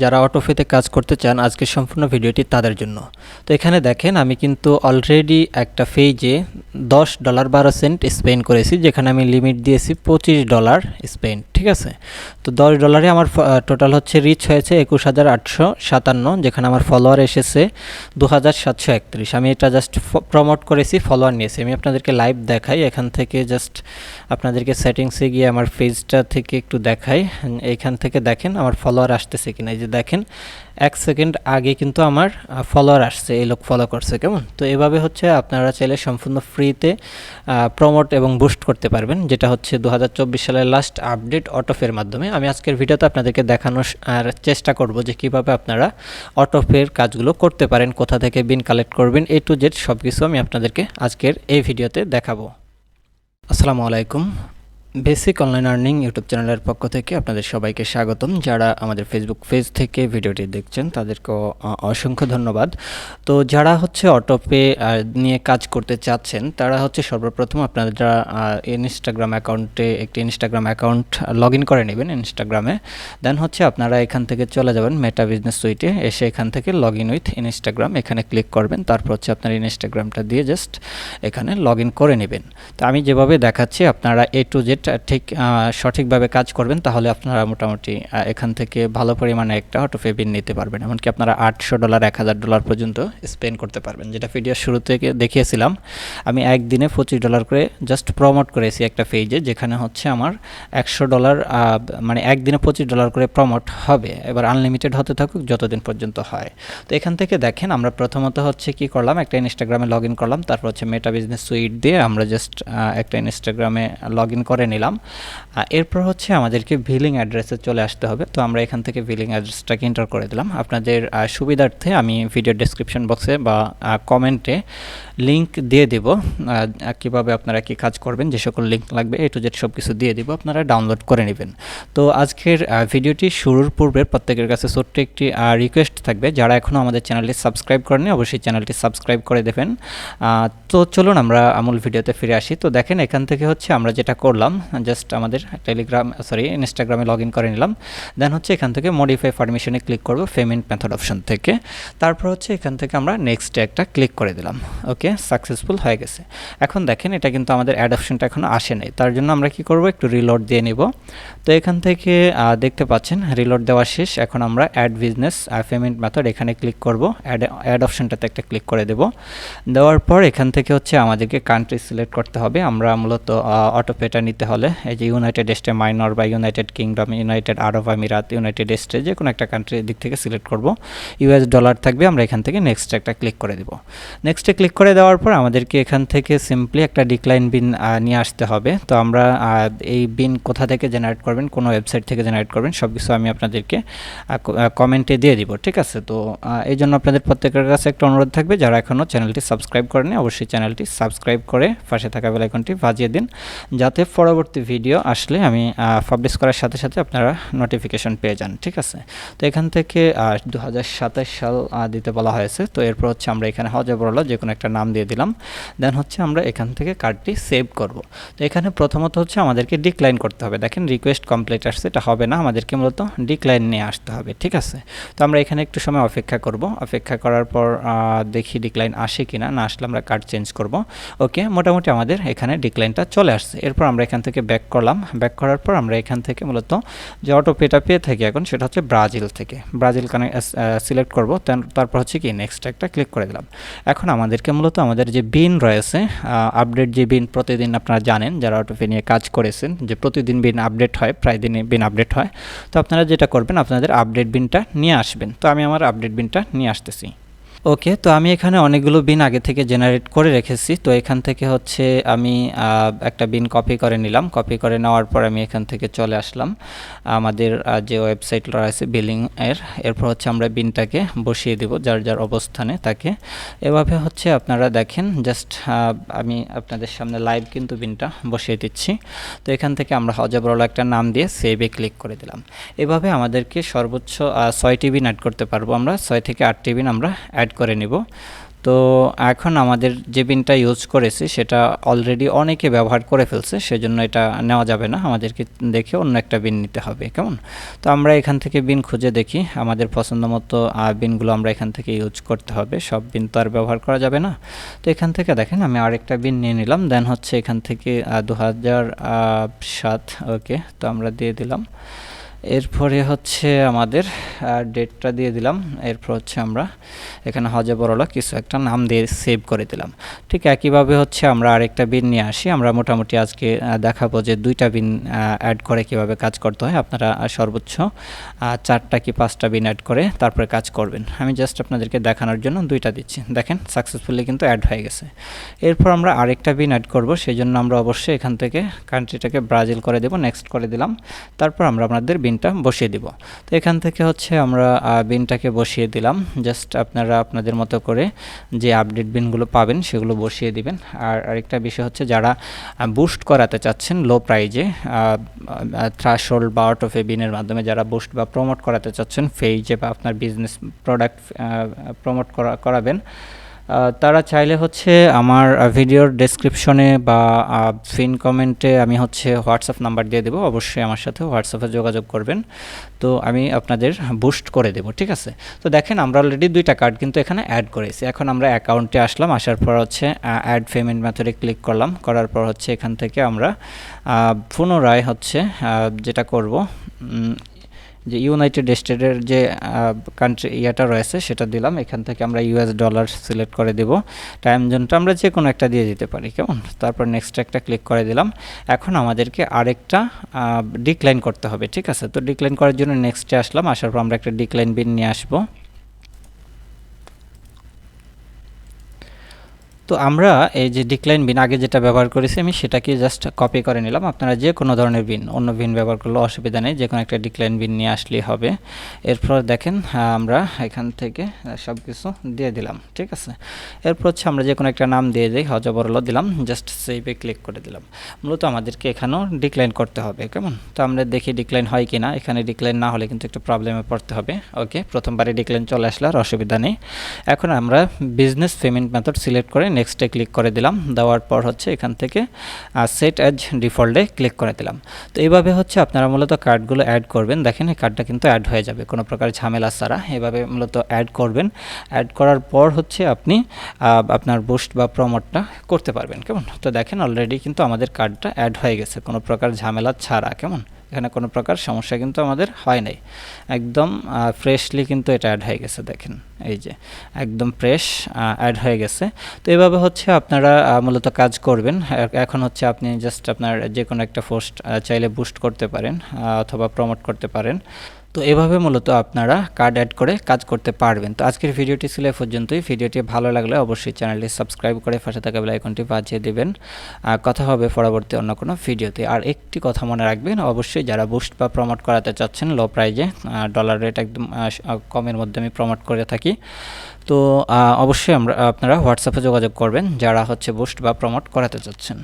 যারা অটোপেতে কাজ করতে চান আজকের সম্পূর্ণ ভিডিওটি তাদের জন্য। তো এখানে দেখেন আমি কিন্তু অলরেডি একটা পেজে $10.12 স্পেন্ড করেছি, যেখানে আমি লিমিট দিয়েছি $25 স্পেন্ড। ঠিক আছে, তো $10 আমার টোটাল হচ্ছে রিচ হয়েছে 21,857, যেখানে আমার ফলোয়ার এসেছে 2,731। আমি এটা জাস্ট প্রমোট করেছি, ফলোয়ার নিয়েছি। আমি আপনাদেরকে লাইভ দেখাই, এখান থেকে জাস্ট আপনাদেরকে সেটিংসে গিয়ে আমার পেজটা থেকে একটু দেখাই। এইখান থেকে দেখেন আমার ফলোয়ার আসতেছে কিনা। এই যে দেখেন 1 সেকেন্ড আগে কিন্তু আমার ফলোয়ার আসছে, এই লোক ফলো করছে। কেমন? তো এভাবে হচ্ছে আপনারা চাইলে সম্পূর্ণ ফ্রিতে প্রমোট এবং বুস্ট করতে পারবেন, যেটা হচ্ছে 2024 সালের লাস্ট আপডেট অটোপের মাধ্যমে। আমি আজকের ভিডিওতে আপনাদেরকে দেখানোর চেষ্টা করব যে কিভাবে আপনারা অটোপের কাজগুলো করতে পারেন, কোথা থেকে বিন কালেক্ট করবেন, A to Z সব কিছু আমি আপনাদেরকে আজকের এই ভিডিওতে দেখাবো। আসসালামু আলাইকুম। বেসিক অনলাইন আর্নিং ইউটিউব চ্যানেলের পক্ষ থেকে আপনাদের সবাইকে স্বাগতম। যারা আমাদের ফেসবুক পেজ থেকে ভিডিওটি দেখছেন তাদেরকেও অসংখ্য ধন্যবাদ। তো যারা হচ্ছে অটোপে নিয়ে কাজ করতে চাচ্ছেন তারা হচ্ছে সর্বপ্রথম আপনারা যারা ইনস্টাগ্রাম অ্যাকাউন্টে একটি ইনস্টাগ্রাম অ্যাকাউন্ট লগ ইন করে নেবেন ইনস্টাগ্রামে। দেন হচ্ছে আপনারা এখান থেকে চলে যাবেন মেটা বিজনেস সুইটে, এসে এখান থেকে লগ ইন উইথ ইনস্টাগ্রাম এখানে ক্লিক করবেন। তারপর হচ্ছে আপনার ইনস্টাগ্রামটা দিয়ে জাস্ট এখানে লগ ইন করে নেবেন। তো আমি যেভাবে দেখাচ্ছি আপনারা A to Z ঠিক সঠিকভাবে কাজ করবেন, তাহলে আপনারা মোটামুটি এখান থেকে ভালো পরিমাণে একটা অটোপে বিন নিতে পারবেন। এমনকি আপনারা $800 $1,000 পর্যন্ত স্পেন্ড করতে পারবেন, যেটা ভিডিও শুরু থেকে দেখিয়েছিলাম। আমি একদিনে $25 করে জাস্ট প্রমোট করেছি একটা পেজে, যেখানে হচ্ছে আমার $100 মানে একদিনে $25 করে প্রমোট হবে। এবার আনলিমিটেড হতে থাকুক যতদিন পর্যন্ত হয়। তো এখান থেকে দেখেন আমরা প্রথমত হচ্ছে কি করলাম, একটা ইনস্টাগ্রামে লগ ইন করলাম। তারপর হচ্ছে মেটা বিজনেস সুইট দিয়ে আমরা জাস্ট একটা ইনস্টাগ্রামে লগ ইন করে নিলাম। এরপর হচ্ছে আমাদেরকে বিলিং অ্যাড্রেসে চলে আসতে হবে। তো আমরা এখান থেকে বিলিং অ্যাড্রেসটাকে এন্টার করে দিলাম। আপনাদের সুবিধার্থে আমি ভিডিও ডেসক্রিপশন বক্সে বা কমেন্টে লিঙ্ক দিয়ে দেব, কীভাবে আপনারা কি কাজ করবেন, যে সকল লিঙ্ক লাগবে A to Z সব কিছু দিয়ে দিব, আপনারা ডাউনলোড করে নেবেন। তো আজকের ভিডিওটি শুরুর পূর্বে প্রত্যেকের কাছে ছোট্ট একটি রিকোয়েস্ট থাকবে, যারা এখনও আমাদের চ্যানেলটি সাবস্ক্রাইব করেনি অবশ্যই চ্যানেলটি সাবস্ক্রাইব করে দেবেন। তো চলুন আমরা মূল ভিডিওতে ফিরে আসি। তো দেখেন এখান থেকে হচ্ছে আমরা যেটা করলাম, জাস্ট আমাদের ইনস্টাগ্রামে লগ ইন করে নিলাম। দেন হচ্ছে এখান থেকে মডিফাই পারমিশনে ক্লিক করব পেমেন্ট মেথড অপশন থেকে। তারপর হচ্ছে এখান থেকে আমরা নেক্সটে একটা ক্লিক করে দিলাম। ওকে, সাকসেসফুল হয়ে গেছে। এখন দেখেন এটা কিন্তু আমাদের অ্যাড অপশনটা এখনও আসে নাই, তার জন্য আমরা কি করব, একটু রিলোড দিয়ে নিব। তো এখান থেকে দেখতে পাচ্ছেন রিলোড দেওয়া শেষ। এখন আমরা অ্যাড বিজনেস পেমেন্ট মেথড এখানে ক্লিক করব, অ্যাড অপশনটাতে একটা ক্লিক করে দেব। দেওয়ার পর এখান থেকে হচ্ছে আমাদেরকে কান্ট্রি সিলেক্ট করতে হবে। আমরা মূলত অটোপেটা নিতে হলে এই যে ইউনাইটেড স্টেট মাইনর বা ইউনাইটেড কিংডম, ইউনাইটেড আরব আমিরাত, ইউনাইটেড স্টেট, যে কোনো একটা কান্ট্রির দিক থেকে সিলেক্ট করব। $US থাকবে, আমরা এখান থেকে নেক্সট একটা ক্লিক করে দেব। নেক্সটে ক্লিক করে দেওয়ার পর আমাদেরকে এখান থেকে সিম্পলি একটা ডিক্লাইন বিন নিয়ে আসতে হবে। তো আমরা এই বিন কোথা থেকে জেনারেট করবেন, কোনো ওয়েবসাইট থেকে জেনারেট করবেন, সব কিছু আমি আপনাদেরকে কমেন্টে দিয়ে দিব। ঠিক আছে, তো এই জন্য আপনাদের প্রত্যেকের কাছে একটা অনুরোধ থাকবে, যারা এখনও চ্যানেলটি সাবস্ক্রাইব করেনি অবশ্যই চ্যানেলটি সাবস্ক্রাইব করে পাশে থাকা বেল আইকনটি বাজিয়ে দিন, যাতে পরবর্তী ভিডিও আসলে আমি পাবলিশ করার সাথে সাথে আপনারা নোটিফিকেশন পেয়ে যান। ঠিক আছে, তো এখান থেকে 2027 সাল দিতে বলা হয়েছে। তো এরপর হচ্ছে আমরা এখানে হজবরলা যে কোনো একটা নাম দিয়ে দিলাম। দেন হচ্ছে আমরা এখান থেকে কার্ডটি সেভ করব। তো এখানে প্রথমত হচ্ছে আমাদেরকে ডিক্লাইন করতে হবে। দেখেন রিকোয়েস্ট কমপ্লিট আসছে, এটা হবে না, আমাদেরকে মূলত ডিক্লাইন নিয়ে আসতে হবে। ঠিক আছে, তো আমরা এখানে একটু সময় অপেক্ষা করব। অপেক্ষা করার পর দেখি ডিক্লাইন আসে কিনা, না আসলে আমরা কার্ড চেঞ্জ করব। ওকে, মোটামুটি আমাদের এখানে ডিক্লাইনটা চলে আসছে। এরপর আমরা এখান থেকে ব্যাক করলাম। ব্যাক করার পর আমরা এখান থেকে মূলত যে অটোপেটা পেয়ে থাকি এখন, সেটা হচ্ছে ব্রাজিল থেকে। ব্রাজিল সিলেক্ট করব। তারপর হচ্ছে কি নেক্সট একটা ক্লিক করে দিলাম। এখন আমাদেরকে মূলত আমাদের যে বিন রয়েছে, আপডেট যে বিন প্রতিদিন আপনারা জানেন যারা অটোপে নিয়ে কাজ করেছেন, যে প্রতিদিন বিন আপডেট হয়, প্রায় দিনে বিন আপডেট হয়। তো আপনারা যেটা করবেন, আপনাদের আপডেট বিনটা নিয়ে আসবেন। তো আমি আমার আপডেট বিনটা নিয়ে আসতেছি। ওকে, তো আমি এখানে অনেকগুলো বিন আগে থেকে জেনারেট করে রেখেছি। তো এখান থেকে হচ্ছে আমি একটা বিন কপি করে নিলাম। কপি করে নেওয়ার পর আমি এখান থেকে চলে আসলাম আমাদের যে ওয়েবসাইট রয়েছে বিলিং এরপর হচ্ছে আমরা বিনটাকে বসিয়ে দেব যার যার অবস্থানে তাকে। এভাবে হচ্ছে আপনারা দেখেন, জাস্ট আমি আপনাদের সামনে লাইভ কিন্তু বিনটা বসিয়ে দিচ্ছি। তো এখান থেকে আমরা হজবরলা একটা নাম দিয়ে সেভে ক্লিক করে দিলাম। এভাবে আমাদেরকে সর্বোচ্চ 6টি বিন অ্যাড করতে পারবো আমরা, 6 থেকে 8টি বিন আমরা অ্যাড করে নিব। তো এখন আমাদের যে বিনটা ইউজ করেছি সেটা অলরেডি অনেকে ব্যবহার করে ফেলছে, সেজন্য এটা নেওয়া যাবে না, আমাদেরকে দেখে অন্য একটা বিন নিতে হবে। কেমন? তো আমরা এখান থেকে বিন খুঁজে দেখি, আমাদের পছন্দ মতো বিনগুলো আমরা এখান থেকে ইউজ করতে হবে, সব বিন তো আর ব্যবহার করা যাবে না। তো এখান থেকে দেখেন আমি আরেকটা বিন নিয়ে নিলাম, দেন হচ্ছে এখান থেকে 2007, ওকে, তো আমরা দিয়ে দিলাম। এরপরে হচ্ছে আমাদের ডেটটা দিয়ে দিলাম। এরপর হচ্ছে আমরা এখানে হজে বড়লা কিছু একটা নাম দিয়ে সেভ করে দিলাম। ঠিক একইভাবে হচ্ছে আমরা আরেকটা বিন নিয়ে আসি। আমরা মোটামুটি আজকে দেখাবো যে 2টা বিন অ্যাড করে কিভাবে কাজ করতে হয়। আপনারা সর্বোচ্চ 4টা কি 5টা বিন অ্যাড করে তারপরে কাজ করবেন। আমি জাস্ট আপনাদেরকে দেখানোর জন্য 2টা দিচ্ছি। দেখেন সাকসেসফুলি কিন্তু অ্যাড হয়ে গেছে। এরপর আমরা আরেকটা বিন অ্যাড করব, সেই জন্য আমরা অবশ্যই এখান থেকে কান্ট্রিটাকে ব্রাজিল করে দেব, নেক্সট করে দিলাম। তারপর আমরা আপনাদের বিনটা বসিয়ে দিব। তো এখান থেকে হচ্ছে আমরা বিনটাকে বসিয়ে দিলাম। জাস্ট আপনারা আপনাদের মতো করে যে আপডেট বিনগুলো পাবেন সেগুলো বসিয়ে দিবেন। আর আরেকটা বিষয় হচ্ছে যারা বুস্ট করাতে চাচ্ছেন লো প্রাইজে, থ্রাশহোল্ড বা আউট অফ এ বিনের মাধ্যমে যারা বুস্ট বা প্রমোট করাতে চাচ্ছেন পেজে বা আপনার বিজনেস প্রোডাক্ট প্রমোট করাবেন, তারা চাইলে হচ্ছে আমার ভিডিওর ডেসক্রিপশনে বা পিন কমেন্টে আমি হচ্ছে হোয়াটসঅ্যাপ নাম্বার দিয়ে দেবো, অবশ্যই আমার সাথে হোয়াটসঅ্যাপে যোগাযোগ করবেন। তো আমি আপনাদের বুস্ট করে দেবো, ঠিক আছে? তো দেখেন আমরা অলরেডি 2টা কার্ড কিন্তু এখানে অ্যাড করেছি। এখন আমরা অ্যাকাউন্টে আসলাম, আসার পর হচ্ছে অ্যাড পেমেন্ট মেথডে ক্লিক করলাম, করার পর হচ্ছে এখান থেকে আমরা পুনরায় হচ্ছে যেটা করব, যে ইউনাইটেড স্টেটের যে কান্ট্রি ইয়েটা রয়েছে সেটা দিলাম। এখান থেকে আমরা ইউএস ডলার সিলেক্ট করে দেব, টাইম জোনটা আমরা যে কোনো একটা দিয়ে দিতে পারি, কেমন? তারপর নেক্সট একটা ক্লিক করে দিলাম। এখন আমাদেরকে আরেকটা ডিক্লাইন করতে হবে, ঠিক আছে? তো ডিক্লাইন করার জন্য নেক্সটে আসলাম, আসার পর আমরা একটা ডিক্লাইন বিন নিয়ে আসবো। তো আমরা এই যে ডিক্লাইন বিন আগে যেটা ব্যবহার করেছি আমি সেটাকে জাস্ট কপি করে নিলাম। আপনারা যে কোনো ধরনের বিন, অন্য বিন ব্যবহার করলে অসুবিধা নেই, যে কোনো একটা ডিক্লাইন বিন নিয়ে আসলেই হবে। এরপর দেখেন আমরা এখান থেকে সব কিছু দিয়ে দিলাম, ঠিক আছে? এরপর হচ্ছে আমরা যে কোনো একটা নাম দিয়ে দিই, হজবরল দিলাম, জাস্ট সেভে ক্লিক করে দিলাম। মূলত আমাদেরকে এখানেও ডিক্লাইন করতে হবে, কেমন? তো আমরা দেখি ডিক্লাইন হয় কি না। এখানে ডিক্লাইন না হলে কিন্তু একটু প্রবলেমে পড়তে হবে। ওকে, প্রথমবারে ডিক্লাইন চলে আসলে আর অসুবিধা নেই। এখন আমরা বিজনেস পেমেন্ট মেথড সিলেক্ট করে নেক্সটে ক্লিক করে দিলাম। দেওয়ার পর হচ্ছে এখান থেকে সেট অ্যাজ ডিফল্টে ক্লিক করে দিলাম। তো এইভাবে হচ্ছে আপনারা মূলত কার্ডগুলো অ্যাড করবেন। দেখেন এই কার্ডটা কিন্তু অ্যাড হয়ে যাবে কোনো প্রকার ঝামেলা ছাড়া। এভাবে মূলত অ্যাড করবেন। অ্যাড করার পর হচ্ছে আপনি আপনার বুস্ট বা প্রমোটটা করতে পারবেন, কেমন? তো দেখেন অলরেডি কিন্তু আমাদের কার্ডটা অ্যাড হয়ে গেছে কোনো প্রকার ঝামেলা ছাড়া, কেমন? এখানে কোনো প্রকার সমস্যা কিন্তু আমাদের হয় নাই, একদম ফ্রেশলি কিন্তু এটা অ্যাড হয়ে গেছে। দেখেন এই যে একদম ফ্রেশ অ্যাড হয়ে গেছে। তো এভাবে হচ্ছে আপনারা মূলত কাজ করবেন। এখন হচ্ছে আপনি জাস্ট আপনার যে কোনো একটা পোস্ট চাইলে বুস্ট করতে পারেন অথবা প্রমোট করতে পারেন। তো এভাবে মূলত আপনারা কার্ড অ্যাড করে কাজ করতে পারবেন। তো আজকের ভিডিওটি ছিল এ পর্যন্তই। ভিডিওটি ভালো লাগলে অবশ্যই চ্যানেলটি সাবস্ক্রাইব করে পাশে থাকা বেল আইকনটি বাজিয়ে দেবেন। কথা হবে পরবর্তী অন্য কোনো ভিডিওতে। আর একটি কথা মনে রাখবেন, অবশ্যই যারা বুস্ট বা প্রমোট করাতে চাচ্ছেন লো প্রাইজে, ডলার রেট একদম কমের মধ্যে আমি প্রমোট করে থাকি, তো অবশ্যই আপনারা হোয়াটসঅ্যাপে যোগাযোগ করবেন যারা হচ্ছে বুস্ট বা প্রমোট করাতে চাচ্ছেন।